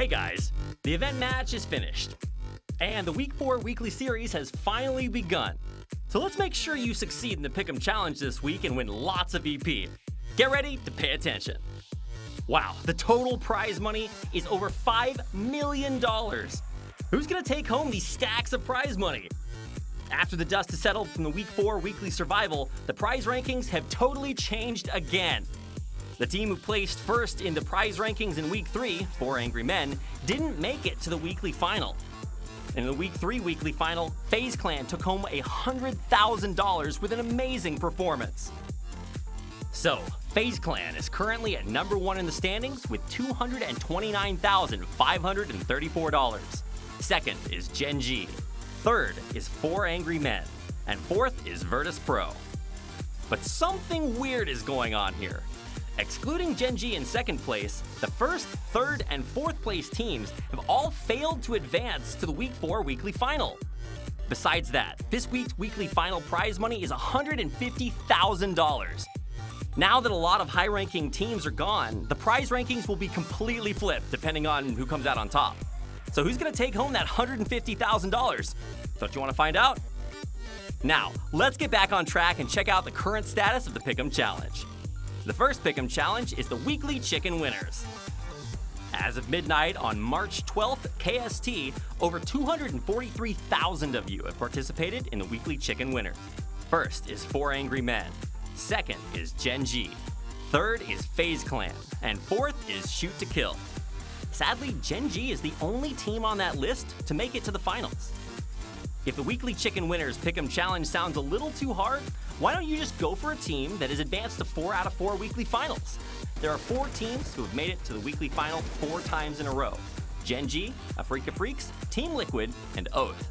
Hey guys, the event match is finished, and the Week 4 weekly series has finally begun. So let's make sure you succeed in the Pick'em Challenge this week and win lots of EP. Get ready to pay attention. Wow, the total prize money is over $5 million. Who's gonna take home these stacks of prize money? After the dust has settled from the Week 4 weekly survival, the prize rankings have totally changed again. The team who placed first in the prize rankings in Week 3, 4 Angry Men, didn't make it to the weekly final. In the Week 3 weekly final, FaZe Clan took home $100,000 with an amazing performance. So, FaZe Clan is currently at number 1 in the standings with $229,534. Second is Gen.G. Third is 4 Angry Men. And fourth is Virtus.Pro. But something weird is going on here. Excluding Gen.G in second place, the first, third, and fourth place teams have all failed to advance to the Week 4 weekly final. Besides that, this week's weekly final prize money is $150,000. Now that a lot of high-ranking teams are gone, the prize rankings will be completely flipped depending on who comes out on top. So who's gonna take home that $150,000? Don't you wanna find out? Now, let's get back on track and check out the current status of the Pick'em Challenge. The first Pick'em Challenge is the weekly chicken winners. As of midnight on March 12th, KST, over 243,000 of you have participated in the weekly chicken winners. First is 4 Angry Men. Second is Gen.G. Third is FaZe Clan. And fourth is Shoot to Kill. Sadly, Gen.G is the only team on that list to make it to the finals. If the weekly chicken winners Pick'em Challenge sounds a little too hard, why don't you just go for a team that has advanced to 4 out of 4 weekly finals? There are 4 teams who have made it to the weekly final 4 times in a row. Gen.G, A Freak of Freaks, Team Liquid, and Oath.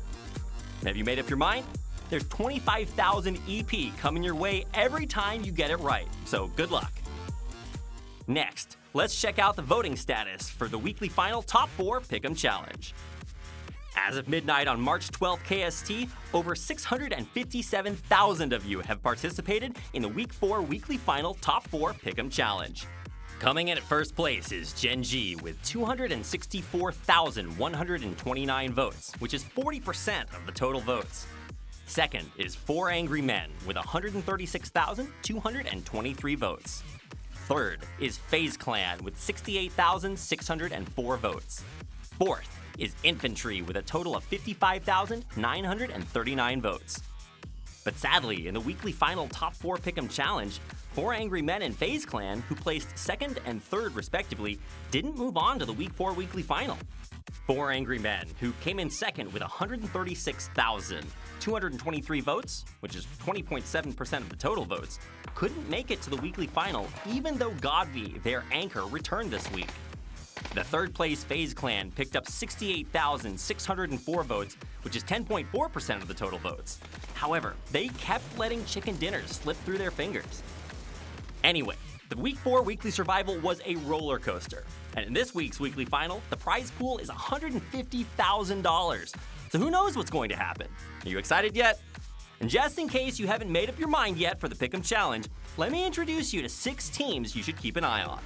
Have you made up your mind? There's 25,000 EP coming your way every time you get it right, so good luck. Next, let's check out the voting status for the weekly final Top 4 Pick'em Challenge. As of midnight on March 12th KST, over 657,000 of you have participated in the Week 4 weekly final Top 4 Pick'em Challenge. Coming in at first place is Gen.G with 264,129 votes, which is 40% of the total votes. Second is 4 Angry Men with 136,223 votes. Third is FaZe Clan with 68,604 votes. Fourth is Infantry with a total of 55,939 votes. But sadly, in the weekly final Top 4 Pick'em Challenge, 4 Angry Men and FaZe Clan, who placed second and third respectively, didn't move on to the Week 4 weekly final. 4 Angry Men, who came in second with 136,223 votes, which is 20.7% of the total votes, couldn't make it to the weekly final even though Godvi, their anchor, returned this week. The third place FaZe Clan picked up 68,604 votes, which is 10.4% of the total votes. However, they kept letting chicken dinners slip through their fingers. Anyway, the Week 4 weekly survival was a roller coaster. And in this week's weekly final, the prize pool is $150,000. So who knows what's going to happen? Are you excited yet? And just in case you haven't made up your mind yet for the Pick'em Challenge, let me introduce you to 6 teams you should keep an eye on.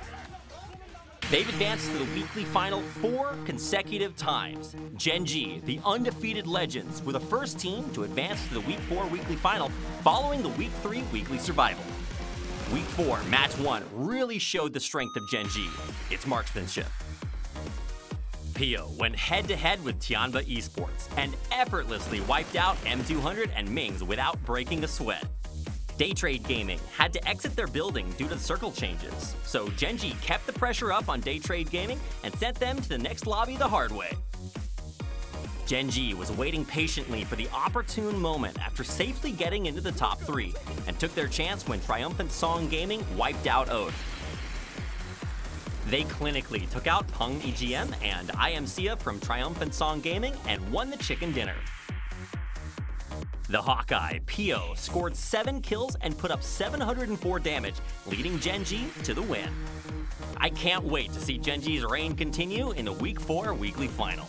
They've advanced to the weekly final 4 consecutive times. Gen.G, the undefeated legends, were the first team to advance to the Week 4 weekly final following the Week 3 weekly survival. Week 4, Match 1 really showed the strength of Gen.G, its marksmanship. Pio went head-to-head with Tianba Esports and effortlessly wiped out M200 and Mings without breaking a sweat. Daytrade Gaming had to exit their building due to the circle changes, so Gen.G kept the pressure up on Daytrade Gaming and sent them to the next lobby the hard way. Gen.G was waiting patiently for the opportune moment after safely getting into the top 3, and took their chance when Triumphant Song Gaming wiped out Oath. They clinically took out Peng EGM and IMCA from Triumphant Song Gaming and won the chicken dinner. The Hawkeye, Pio, scored 7 kills and put up 704 damage, leading Gen.G to the win. I can't wait to see Gen.G's reign continue in the Week 4 weekly final.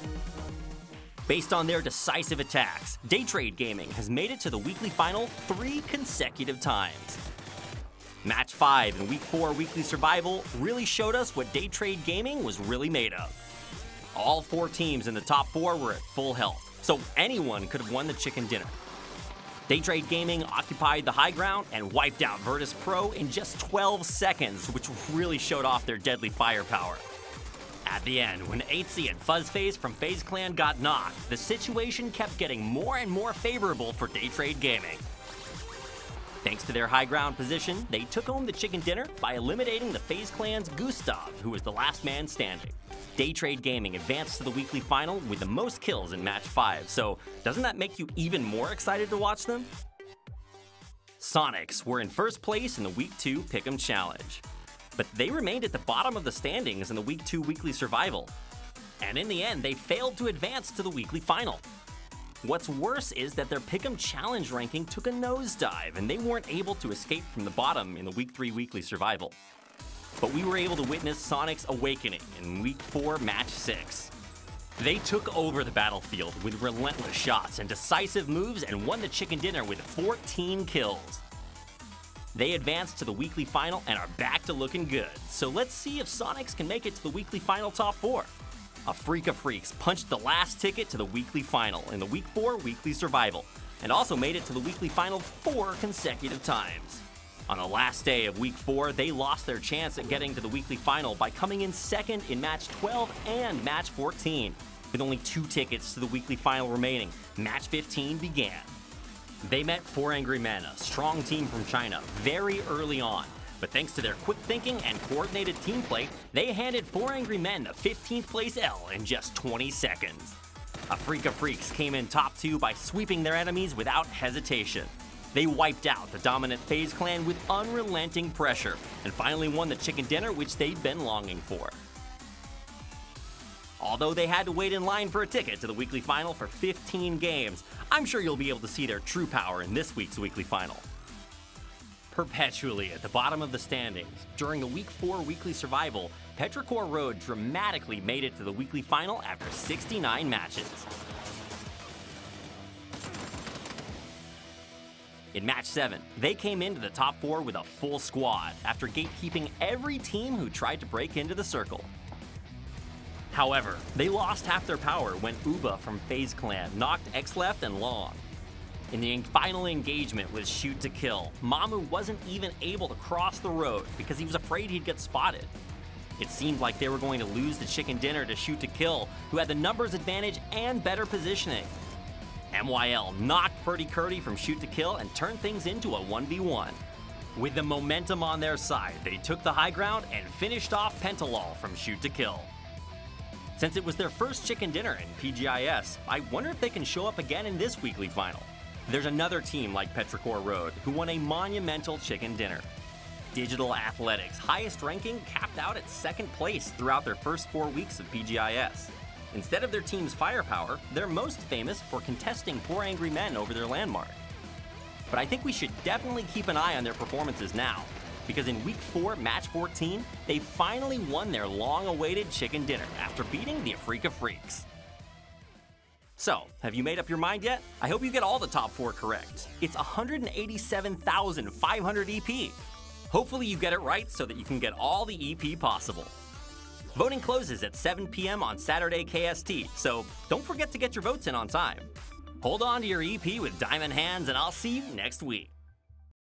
Based on their decisive attacks, Daytrade Gaming has made it to the weekly final 3 consecutive times. Match 5 in Week 4 weekly survival really showed us what Daytrade Gaming was really made of. All 4 teams in the top 4 were at full health, so anyone could have won the chicken dinner. Daytrade Gaming occupied the high ground and wiped out Virtus.pro in just 12 seconds, which really showed off their deadly firepower. At the end, when HC and Fuzzface from FaZe Clan got knocked, the situation kept getting more and more favorable for Daytrade Gaming. Thanks to their high ground position, they took home the chicken dinner by eliminating the FaZe Clan's Gustav, who was the last man standing. Daytrade Gaming advanced to the weekly final with the most kills in Match 5, so doesn't that make you even more excited to watch them? Sonics were in first place in the Week 2 Pick'em Challenge, but they remained at the bottom of the standings in the Week 2 Weekly Survival. And in the end, they failed to advance to the weekly final. What's worse is that their Pick'em Challenge ranking took a nosedive, and they weren't able to escape from the bottom in the Week 3 Weekly Survival. But we were able to witness Sonic's awakening in Week 4 Match 6. They took over the battlefield with relentless shots and decisive moves and won the chicken dinner with 14 kills. They advanced to the weekly final and are back to looking good, so let's see if Sonics can make it to the weekly final top 4. A Freak of Freaks punched the last ticket to the weekly final in the Week 4 Weekly Survival, and also made it to the weekly final 4 consecutive times. On the last day of Week 4, they lost their chance at getting to the weekly final by coming in second in Match 12 and Match 14. With only 2 tickets to the weekly final remaining, Match 15 began. They met 4 Angry Men, a strong team from China, very early on. But thanks to their quick thinking and coordinated team play, they handed 4 Angry Men the 15th place L in just 20 seconds. A Freak of Freaks came in top 2 by sweeping their enemies without hesitation. They wiped out the dominant FaZe Clan with unrelenting pressure, and finally won the chicken dinner which they'd been longing for. Although they had to wait in line for a ticket to the weekly final for 15 games, I'm sure you'll be able to see their true power in this week's weekly final. Perpetually at the bottom of the standings, during the Week 4 Weekly Survival, Petrichor Road dramatically made it to the weekly final after 69 matches. In Match 7, they came into the top 4 with a full squad after gatekeeping every team who tried to break into the circle. However, they lost half their power when Uba from FaZe Clan knocked X-Left and Long. In the final engagement with Shoot to Kill, Mamu wasn't even able to cross the road because he was afraid he'd get spotted. It seemed like they were going to lose the chicken dinner to Shoot to Kill, who had the numbers advantage and better positioning. MYL knocked Purdy Curdy from Shoot to Kill and turned things into a 1v1. With the momentum on their side, they took the high ground and finished off Pentalol from Shoot to Kill. Since it was their first chicken dinner in PGI.S, I wonder if they can show up again in this weekly final. There's another team like Petrichor Road who won a monumental chicken dinner. Digital Athletics' highest ranking capped out at 2nd place throughout their first 4 weeks of PGI.S. Instead of their team's firepower, they're most famous for contesting 4 Angry Men over their landmark. But I think we should definitely keep an eye on their performances now, because in Week 4, Match 14, they finally won their long-awaited chicken dinner after beating the Freak of Freaks. So, have you made up your mind yet? I hope you get all the top 4 correct. It's 187,500 EP. Hopefully you get it right so that you can get all the EP possible. Voting closes at 7 p.m. on Saturday KST, so don't forget to get your votes in on time. Hold on to your EP with diamond hands, and I'll see you next week.